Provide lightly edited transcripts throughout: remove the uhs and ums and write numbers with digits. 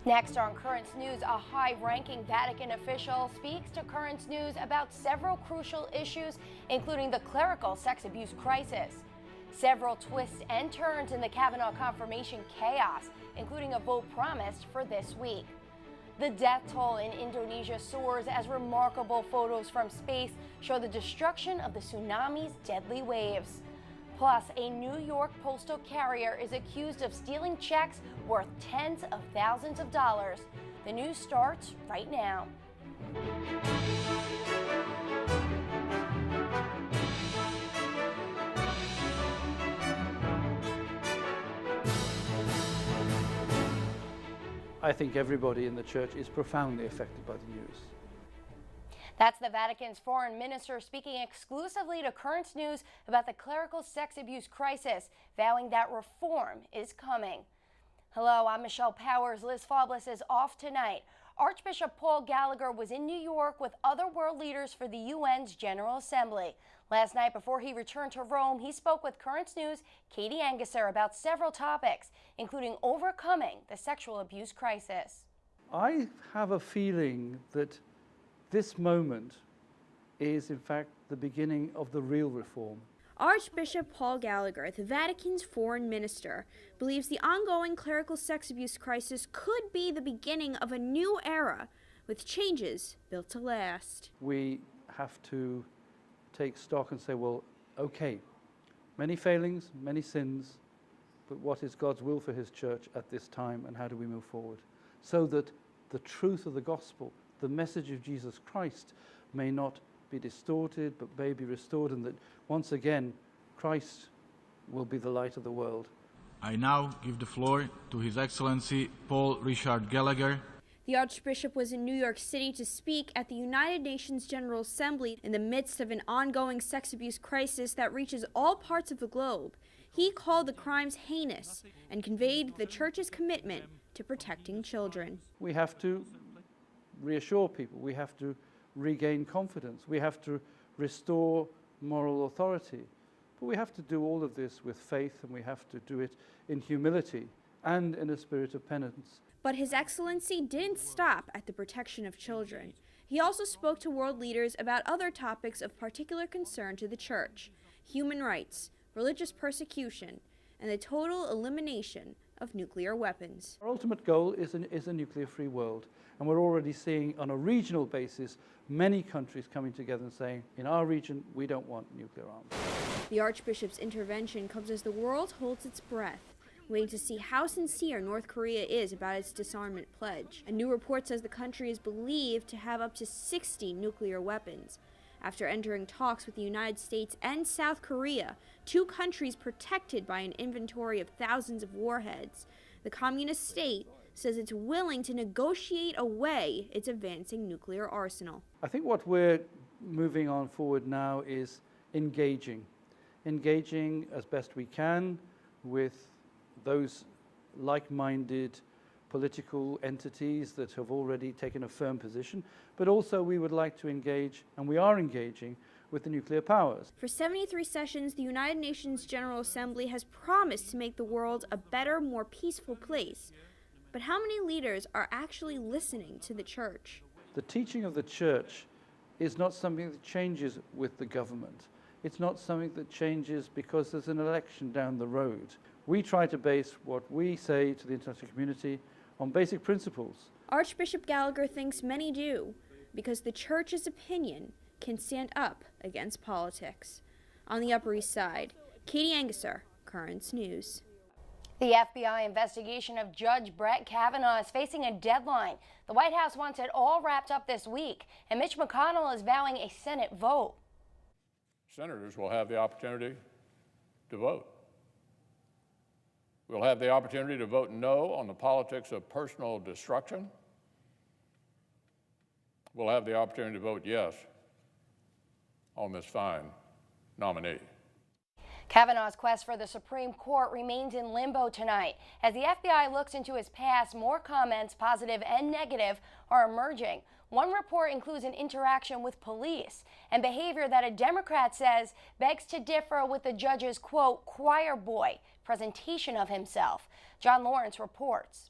Next on Currents News, a high-ranking Vatican official speaks to Currents News about several crucial issues, including the clerical sex abuse crisis. Several twists and turns in the Kavanaugh Confirmation chaos, including a vote promised for this week. The death toll in Indonesia soars as remarkable photos from space show the destruction of the tsunami's deadly waves. Plus, a New York postal carrier is accused of stealing checks worth tens of thousands of dollars. The news starts right now. I think everybody in the church is profoundly affected by the news. That's the Vatican's foreign minister speaking exclusively to Currents News about the clerical sex abuse crisis, vowing that reform is coming. Hello, I'm Michelle Powers. Liz Faublas is off tonight. Archbishop Paul Gallagher was in New York with other world leaders for the UN's General Assembly. Last night, before he returned to Rome, he spoke with Currents News' Katie Anguser about several topics, including overcoming the sexual abuse crisis. I have a feeling that this moment is, in fact, the beginning of the real reform. Archbishop Paul Gallagher, the Vatican's foreign minister, believes the ongoing clerical sex abuse crisis could be the beginning of a new era with changes built to last. We have to take stock and say, well, okay, many failings, many sins, but what is God's will for his church at this time, and how do we move forward? So that the truth of the gospel, the message of Jesus Christ, may not be distorted, but may be restored, and that once again, Christ will be the light of the world. I now give the floor to His Excellency Paul Richard Gallagher. The Archbishop was in New York City to speak at the United Nations General Assembly in the midst of an ongoing sex abuse crisis that reaches all parts of the globe. He called the crimes heinous and conveyed the Church's commitment to protecting children. We have to reassure people. We have to regain confidence. We have to restore moral authority. But we have to do all of this with faith, and we have to do it in humility and in a spirit of penance. But His Excellency didn't stop at the protection of children. He also spoke to world leaders about other topics of particular concern to the Church: human rights, religious persecution, and the total elimination of nuclear weapons. Our ultimate goal is a nuclear-free world, and we're already seeing on a regional basis many countries coming together and saying, in our region, we don't want nuclear arms. The Archbishop's intervention comes as the world holds its breath, waiting to see how sincere North Korea is about its disarmament pledge. A new report says the country is believed to have up to 60 nuclear weapons. After entering talks with the United States and South Korea, two countries protected by an inventory of thousands of warheads, the communist state says it's willing to negotiate away its advancing nuclear arsenal. I think what we're moving on forward now is engaging as best we can with those like-minded political entities that have already taken a firm position, but also we would like to engage, and we are engaging, with the nuclear powers. For 73 sessions, the United Nations General Assembly has promised to make the world a better, more peaceful place. But how many leaders are actually listening to the Church? The teaching of the Church is not something that changes with the government. It's not something that changes because there's an election down the road. We try to base what we say to the international community on basic principles. Archbishop Gallagher thinks many do, because the Church's opinion can stand up against politics. On the Upper East Side, Katie Anguser, Currents News. The FBI investigation of Judge Brett Kavanaugh is facing a deadline. The White House wants it all wrapped up this week, and Mitch McConnell is vowing a Senate vote. Senators will have the opportunity to vote. We'll have the opportunity to vote no on the politics of personal destruction. We'll have the opportunity to vote yes on this fine nominee. Kavanaugh's quest for the Supreme Court remains in limbo tonight. As the FBI looks into his past, more comments, positive and negative, are emerging. One report includes an interaction with police and behavior that a Democrat says begs to differ with the judge's, quote, choir boy presentation of himself. John Lawrence reports.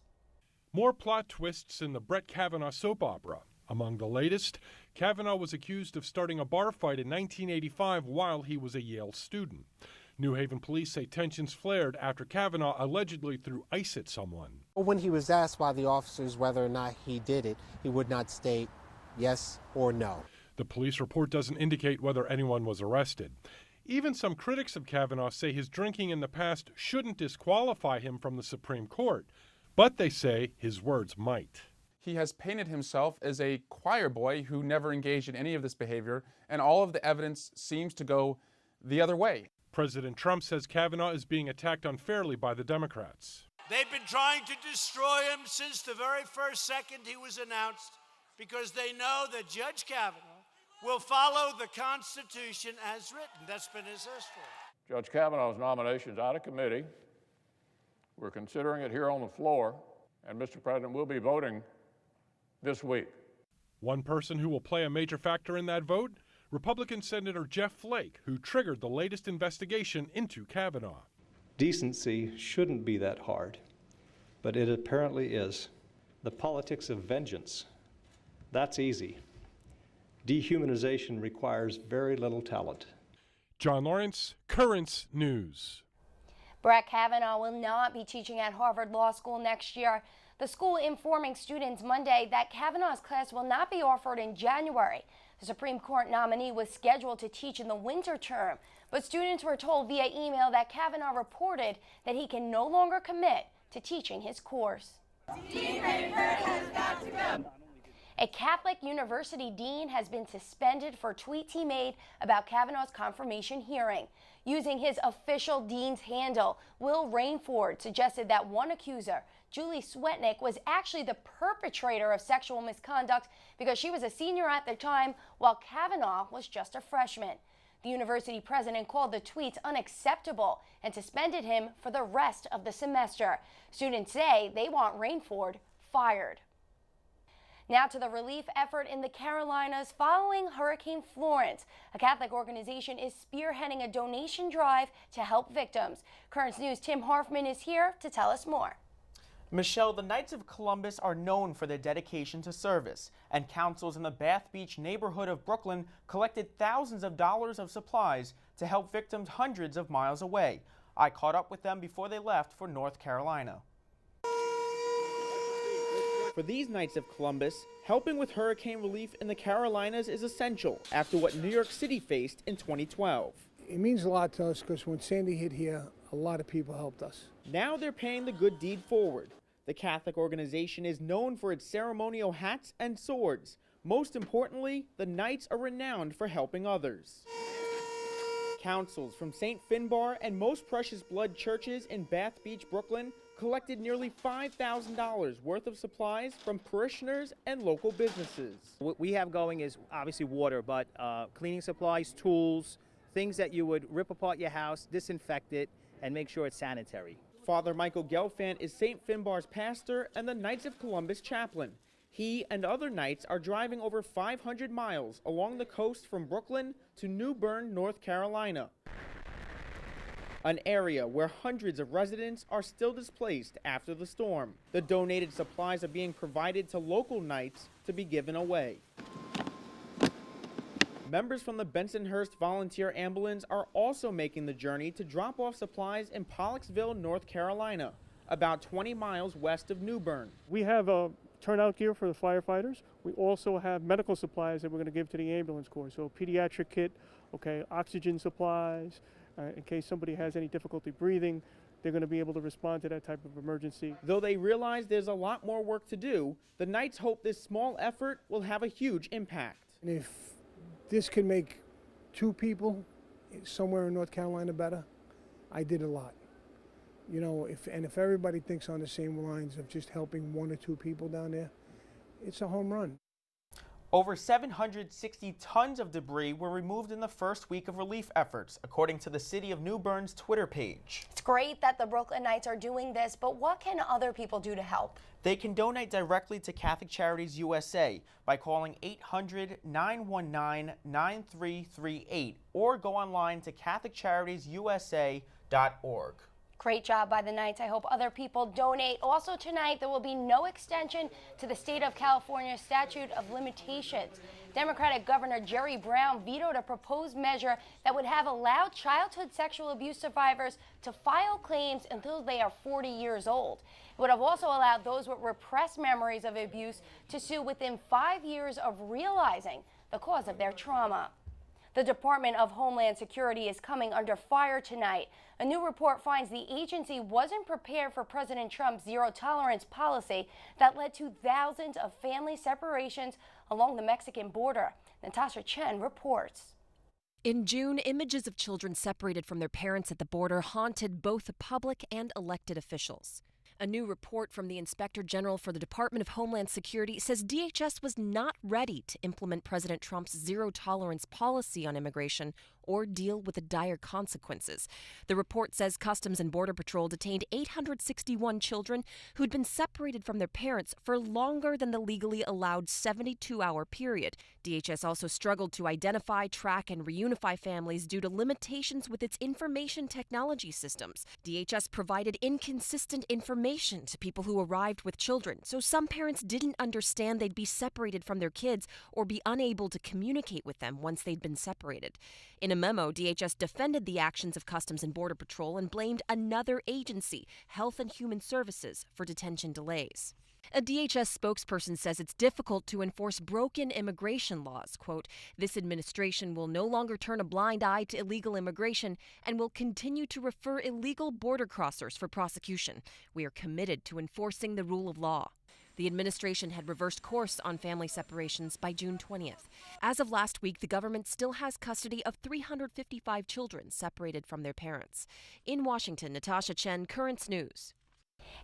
More plot twists in the Brett Kavanaugh soap opera. Among the latest, Kavanaugh was accused of starting a bar fight in 1985 while he was a Yale student. New Haven police say tensions flared after Kavanaugh allegedly threw ice at someone. When he was asked by the officers whether or not he did it, he would not state yes or no. The police report doesn't indicate whether anyone was arrested. Even some critics of Kavanaugh say his drinking in the past shouldn't disqualify him from the Supreme Court, but they say his words might. He has painted himself as a choir boy who never engaged in any of this behavior, and all of the evidence seems to go the other way. President Trump says Kavanaugh is being attacked unfairly by the Democrats. They've been trying to destroy him since the very first second he was announced, because they know that Judge Kavanaugh will follow the Constitution as written. That's been his history. Judge Kavanaugh's nomination is out of committee. We're considering it here on the floor, and Mr. President, we'll be voting this week. One person who will play a major factor in that vote? Republican Senator Jeff Flake, who triggered the latest investigation into Kavanaugh. Decency shouldn't be that hard, but it apparently is. The politics of vengeance, that's easy. Dehumanization requires very little talent. John Lawrence, Currents News. Brett Kavanaugh will not be teaching at Harvard Law School next year. The school informing students Monday that Kavanaugh's class will not be offered in January. The Supreme Court nominee was scheduled to teach in the winter term, but students were told via email that Kavanaugh reported that he can no longer commit to teaching his course. Dean Rainford has got to go. A Catholic university dean has been suspended for tweets he made about Kavanaugh's confirmation hearing. Using his official dean's handle, Will Rainford suggested that one accuser, Julie Swetnick, was actually the perpetrator of sexual misconduct because she was a senior at the time while Kavanaugh was just a freshman. The university president called the tweets unacceptable and suspended him for the rest of the semester. Students say they want Rainford fired. Now to the relief effort in the Carolinas following Hurricane Florence. A Catholic organization is spearheading a donation drive to help victims. Currents News' Tim Harfman is here to tell us more. Michelle, the Knights of Columbus are known for their dedication to service, and councils in the Bath Beach neighborhood of Brooklyn collected thousands of dollars of supplies to help victims hundreds of miles away. I caught up with them before they left for North Carolina. For these Knights of Columbus, helping with hurricane relief in the Carolinas is essential after what New York City faced in 2012. It means a lot to us because when Sandy hit here, a lot of people helped us. Now they're paying the good deed forward. The Catholic organization is known for its ceremonial hats and swords. Most importantly, the Knights are renowned for helping others. Councils from St. Finbar and Most Precious Blood churches in Bath Beach, Brooklyn, collected nearly $5,000 worth of supplies from parishioners and local businesses. What we have going is obviously water, but cleaning supplies, tools, things that you would rip apart your house, disinfect it, and make sure it's sanitary. Father Michael Gelfand is St. Finbar's pastor and the Knights of Columbus chaplain. He and other Knights are driving over 500 miles along the coast from Brooklyn to New Bern, North Carolina, an area where hundreds of residents are still displaced after the storm. The donated supplies are being provided to local Knights to be given away. Members from the Bensonhurst Volunteer Ambulance are also making the journey to drop off supplies in Pollexville, North Carolina, about 20 miles west of New Bern. We have turnout gear for the firefighters. We also have medical supplies that we're going to give to the ambulance corps. So pediatric kit, oxygen supplies, in case somebody has any difficulty breathing, they're going to be able to respond to that type of emergency. Though they realize there's a lot more work to do, the Knights hope this small effort will have a huge impact. And if this could make 2 people somewhere in North Carolina better, I did a lot. You know, if everybody thinks on the same lines of just helping 1 or 2 people down there, it's a home run. Over 760 tons of debris were removed in the first week of relief efforts, according to the City of New Bern's Twitter page. It's great that the Brooklyn Knights are doing this, but what can other people do to help? They can donate directly to Catholic Charities USA by calling 800-919-9338 or go online to catholiccharitiesusa.org. Great job by the Knights. I hope other people donate. Also tonight, there will be no extension to the state of California statute of limitations. Democratic Governor Jerry Brown vetoed a proposed measure that would have allowed childhood sexual abuse survivors to file claims until they are 40 years old. It would have also allowed those with repressed memories of abuse to sue within 5 years of realizing the cause of their trauma. The Department of Homeland Security is coming under fire tonight. A new report finds the agency wasn't prepared for President Trump's zero-tolerance policy that led to thousands of family separations along the Mexican border. Natasha Chen reports. In June, images of children separated from their parents at the border haunted both public and elected officials. A new report from the Inspector General for the Department of Homeland Security says DHS was not ready to implement President Trump's zero-tolerance policy on immigration or deal with the dire consequences. The report says Customs and Border Patrol detained 861 children who'd been separated from their parents for longer than the legally allowed 72-hour period. DHS also struggled to identify, track, and reunify families due to limitations with its information technology systems. DHS provided inconsistent information to people who arrived with children, so some parents didn't understand they'd be separated from their kids or be unable to communicate with them once they'd been separated. In a memo, DHS defended the actions of Customs and Border Patrol and blamed another agency, Health and Human Services, for detention delays. A DHS spokesperson says it's difficult to enforce broken immigration laws. Quote, "This administration will no longer turn a blind eye to illegal immigration and will continue to refer illegal border crossers for prosecution. We are committed to enforcing the rule of law." The administration had reversed course on family separations by June 20th. As of last week, the government still has custody of 355 children separated from their parents. In Washington, Natasha Chen, Currents News.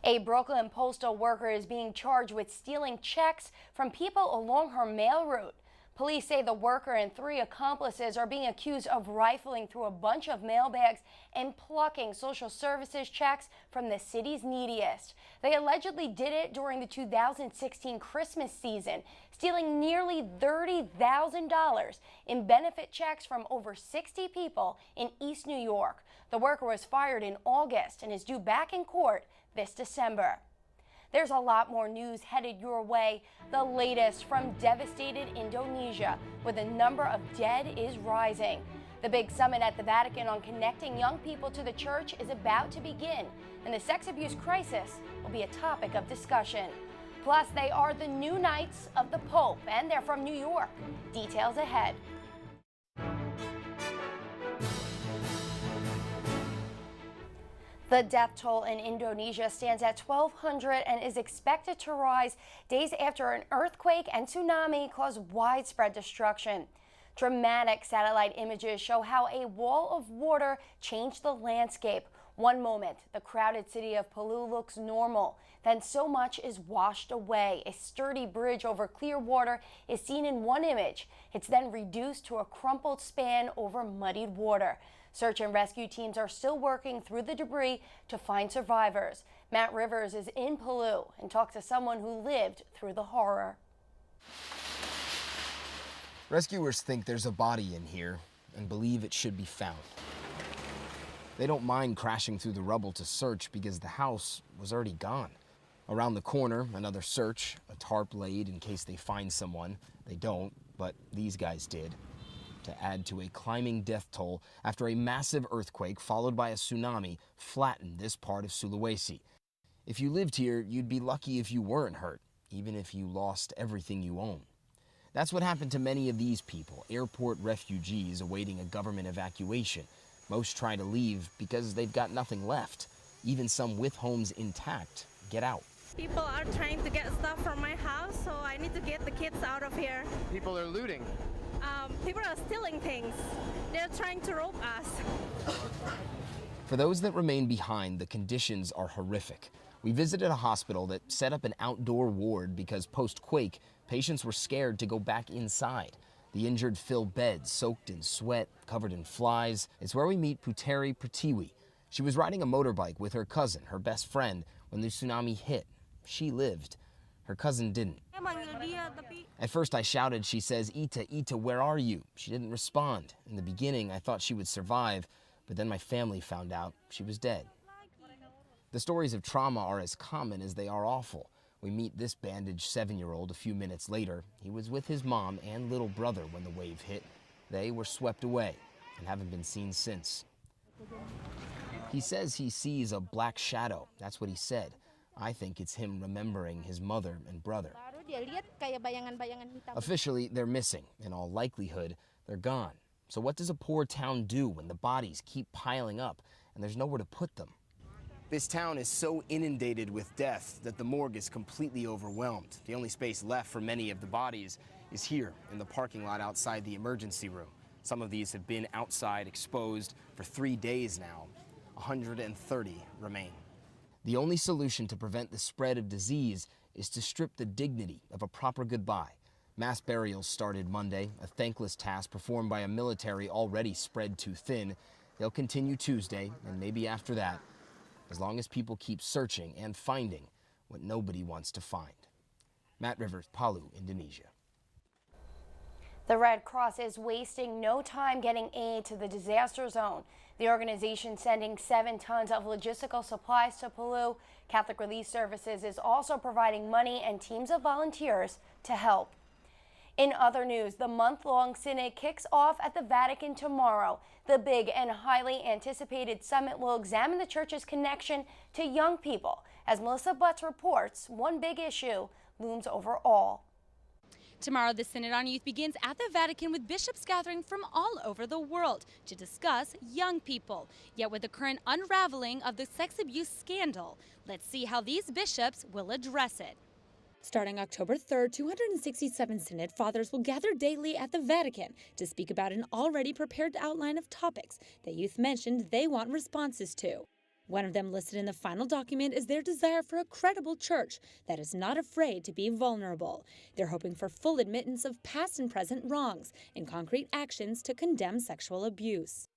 A Brooklyn postal worker is being charged with stealing checks from people along her mail route. Police say the worker and 3 accomplices are being accused of rifling through a bunch of mail bags and plucking social services checks from the city's neediest. They allegedly did it during the 2016 Christmas season, stealing nearly $30,000 in benefit checks from over 60 people in East New York. The worker was fired in August and is due back in court this December. There's a lot more news headed your way. The latest from devastated Indonesia, where the number of dead is rising. The big summit at the Vatican on connecting young people to the church is about to begin, and the sex abuse crisis will be a topic of discussion. Plus, they are the new Knights of the Pope, and they're from New York. Details ahead. The death toll in Indonesia stands at 1,200 and is expected to rise days after an earthquake and tsunami caused widespread destruction. Dramatic satellite images show how a wall of water changed the landscape. One moment, the crowded city of Palu looks normal. Then so much is washed away. A sturdy bridge over clear water is seen in one image. It's then reduced to a crumpled span over muddied water. Search and rescue teams are still working through the debris to find survivors. Matt Rivers is in Palu and talked to someone who lived through the horror. Rescuers think there's a body in here and believe it should be found. They don't mind crashing through the rubble to search because the house was already gone. Around the corner, another search, a tarp laid in case they find someone. They don't, but these guys did. To add to a climbing death toll after a massive earthquake followed by a tsunami flattened this part of Sulawesi. If you lived here, you'd be lucky if you weren't hurt, even if you lost everything you own. That's what happened to many of these people, airport refugees awaiting a government evacuation. Most try to leave because they've got nothing left. Even some with homes intact get out. People are trying to get stuff from my house, so I need to get the kids out of here. People are looting. People are stealing things. They're trying to rob us. For those that remain behind, the conditions are horrific. We visited a hospital that set up an outdoor ward because post-quake, patients were scared to go back inside. The injured fill beds, soaked in sweat, covered in flies. It's where we meet Puteri Pertiwi. She was riding a motorbike with her cousin, her best friend, when the tsunami hit. She lived. Her cousin didn't. At first I shouted, she says, Ita, where are you? She didn't respond. In the beginning, I thought she would survive, but then my family found out she was dead. The stories of trauma are as common as they are awful. We meet this bandaged 7-year-old a few minutes later. He was with his mom and little brother when the wave hit. They were swept away and haven't been seen since. He says he sees a black shadow. That's what he said. I think it's him remembering his mother and brother. Officially, they're missing. In all likelihood, they're gone. So what does a poor town do when the bodies keep piling up and there's nowhere to put them? This town is so inundated with death that the morgue is completely overwhelmed. The only space left for many of the bodies is here in the parking lot outside the emergency room. Some of these have been outside exposed for 3 days now. 130 remain. The only solution to prevent the spread of disease is to strip the dignity of a proper goodbye. Mass burials started Monday, a thankless task performed by a military already spread too thin. They'll continue Tuesday, and maybe after that, as long as people keep searching and finding what nobody wants to find. Matt Rivers, Palu, Indonesia. The Red Cross is wasting no time getting aid to the disaster zone. The organization sending 7 tons of logistical supplies to Palu. Catholic Relief Services is also providing money and teams of volunteers to help. In other news, the month-long synod kicks off at the Vatican tomorrow. The big and highly anticipated summit will examine the church's connection to young people. As Melissa Butts reports, one big issue looms over all. Tomorrow, the Synod on Youth begins at the Vatican with bishops gathering from all over the world to discuss young people. Yet with the current unraveling of the sex abuse scandal, let's see how these bishops will address it. Starting October 3rd, 267 Synod Fathers will gather daily at the Vatican to speak about an already prepared outline of topics that youth mentioned they want responses to. One of them listed in the final document is their desire for a credible church that is not afraid to be vulnerable. They're hoping for full admittance of past and present wrongs and concrete actions to condemn sexual abuse.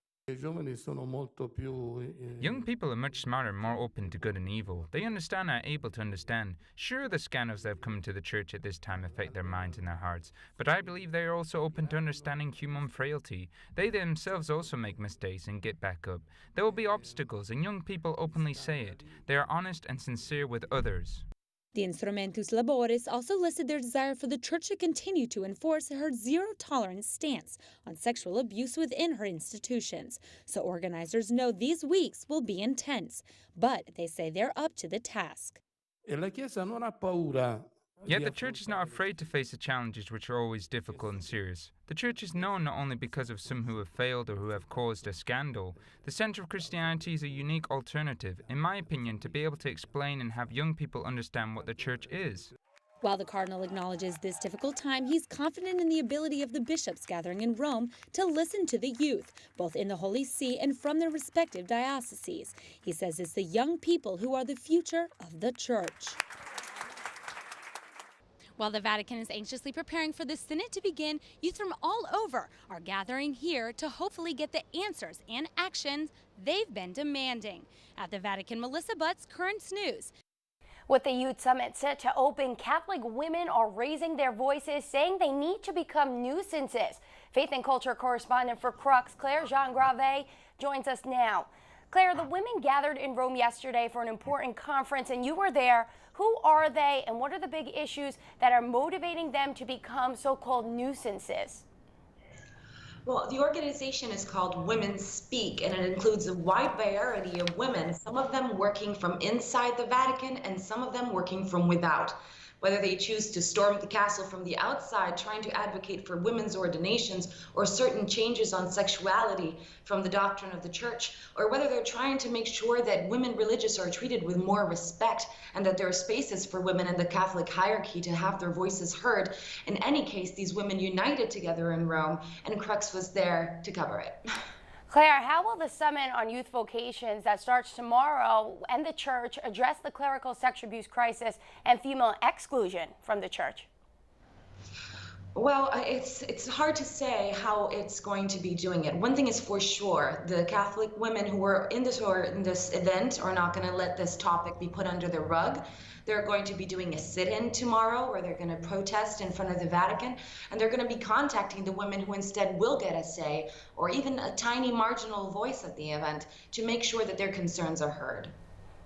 Young people are much smarter and more open to good and evil. They understand and are able to understand. Sure, the scandals that have come into the church at this time affect their minds and their hearts, but I believe they are also open to understanding human frailty. They themselves also make mistakes and get back up. There will be obstacles, and young people openly say it. They are honest and sincere with others. The Instrumentus Laboris also listed their desire for the church to continue to enforce her zero-tolerance stance on sexual abuse within her institutions. So organizers know these weeks will be intense, but they say they're up to the task. Yet the church is not afraid to face the challenges which are always difficult and serious. The church is known not only because of some who have failed or who have caused a scandal. The Center of Christianity is a unique alternative, in my opinion, to be able to explain and have young people understand what the church is. While the Cardinal acknowledges this difficult time, he's confident in the ability of the bishops gathering in Rome to listen to the youth, both in the Holy See and from their respective dioceses. He says it's the young people who are the future of the church. While the Vatican is anxiously preparing for the Synod to begin, youth from all over are gathering here to hopefully get the answers and actions they've been demanding. At the Vatican, Melissa Butts, Currents News. With the Youth Summit set to open, Catholic women are raising their voices, saying they need to become nuisances. Faith and culture correspondent for Crux, Claire Jean-Gravé, joins us now. Claire, the women gathered in Rome yesterday for an important conference, and you were there. Who are they, and what are the big issues that are motivating them to become so-called nuisances? Well, the organization is called Women Speak, and it includes a wide variety of women, some of them working from inside the Vatican and some of them working from without. Whether they choose to storm the castle from the outside, trying to advocate for women's ordinations or certain changes on sexuality from the doctrine of the church, or whether they're trying to make sure that women religious are treated with more respect and that there are spaces for women in the Catholic hierarchy to have their voices heard. In any case, these women united together in Rome, and Crux was there to cover it. Claire, how will the Summit on Youth Vocations that starts tomorrow and the church address the clerical sex abuse crisis and female exclusion from the church? Well, it's hard to say how it's going to be doing it. One thing is for sure, the Catholic women who were in this event are not going to let this topic be put under the rug. They're going to be doing a sit-in tomorrow where they're going to protest in front of the Vatican, and they're going to be contacting the women who instead will get a say or even a tiny marginal voice at the event to make sure that their concerns are heard.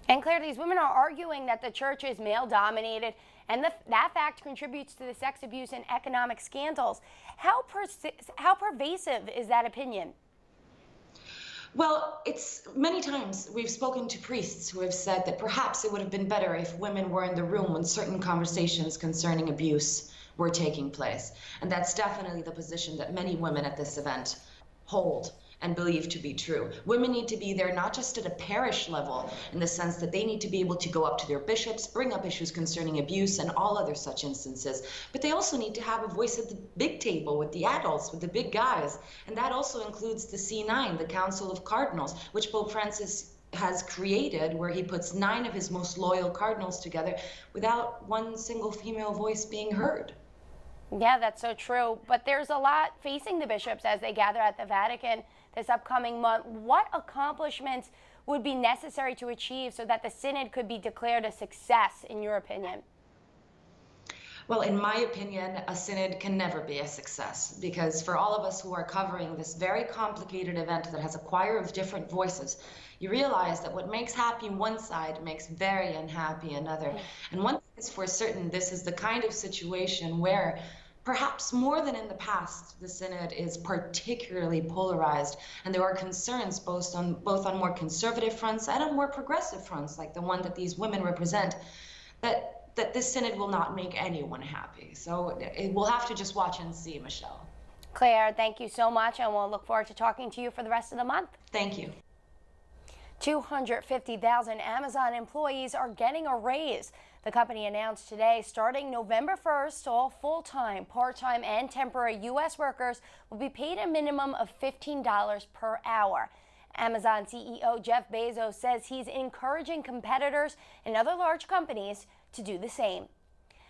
And Claire, these women are arguing that the church is male-dominated, and that fact contributes to the sex abuse and economic scandals. How pervasive is that opinion? Well, it's many times we've spoken to priests who have said that perhaps it would have been better if women were in the room when certain conversations concerning abuse were taking place. And that's definitely the position that many women at this event hold and believe to be true. Women need to be there not just at a parish level, in the sense that they need to be able to go up to their bishops, bring up issues concerning abuse and all other such instances, but they also need to have a voice at the big table with the adults, with the big guys. And that also includes the C9, the Council of Cardinals, which Pope Francis has created, where he puts 9 of his most loyal cardinals together without one single female voice being heard. Yeah, that's so true. But there's a lot facing the bishops as they gather at the Vatican this upcoming month. What accomplishments would be necessary to achieve so that the synod could be declared a success, in your opinion? Well, in my opinion, a synod can never be a success, because for all of us who are covering this very complicated event that has a choir of different voices, you realize that what makes happy one side makes very unhappy another. And one thing is for certain, this is the kind of situation where, perhaps more than in the past, the synod is particularly polarized, and there are concerns both on more conservative fronts and on more progressive fronts, like the one that these women represent, that this synod will not make anyone happy. So we'll have to just watch and see, Michelle. Claire, thank you so much, and we'll look forward to talking to you for the rest of the month. Thank you. 250,000 Amazon employees are getting a raise. The company announced today, starting November 1st, all full-time, part-time, and temporary U.S. workers will be paid a minimum of $15 per hour. Amazon CEO Jeff Bezos says he's encouraging competitors and other large companies to do the same.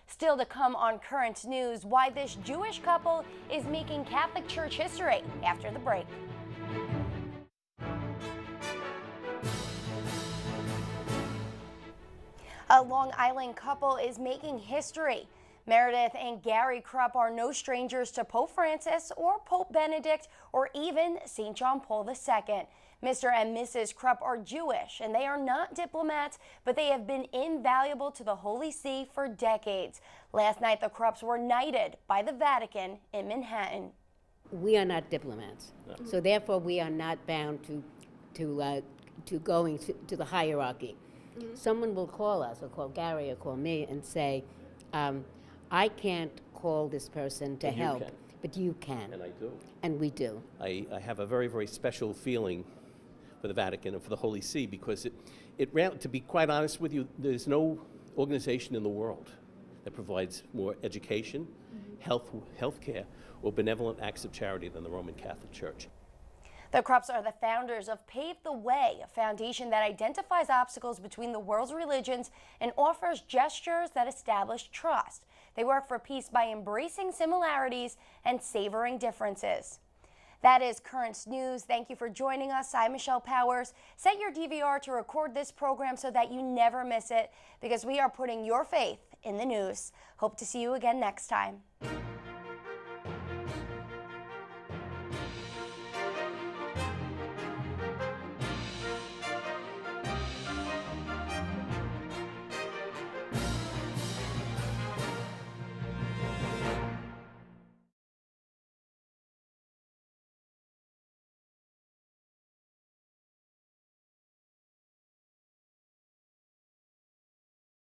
Still to come on Current News, why this Jewish couple is making Catholic Church history after the break. A Long Island couple is making history. Meredith and Gary Krupp are no strangers to Pope Francis or Pope Benedict or even St. John Paul II. Mr. and Mrs. Krupp are Jewish, and they are not diplomats, but they have been invaluable to the Holy See for decades. Last night, the Krupps were knighted by the Vatican in Manhattan. We are not diplomats, so therefore we are not bound to going to the hierarchy. Someone will call us, or call Gary, or call me, and say, I can't call this person to help, but you can. And I do. And we do. I have a very, very special feeling for the Vatican and for the Holy See, because to be quite honest with you, there's no organization in the world that provides more education, health care, or benevolent acts of charity than the Roman Catholic Church. The Krupps are the founders of Pave the Way, a foundation that identifies obstacles between the world's religions and offers gestures that establish trust. They work for peace by embracing similarities and savoring differences. That is Current News. Thank you for joining us. I'm Michelle Powers. Set your DVR to record this program so that you never miss it, because we are putting your faith in the news. Hope to see you again next time.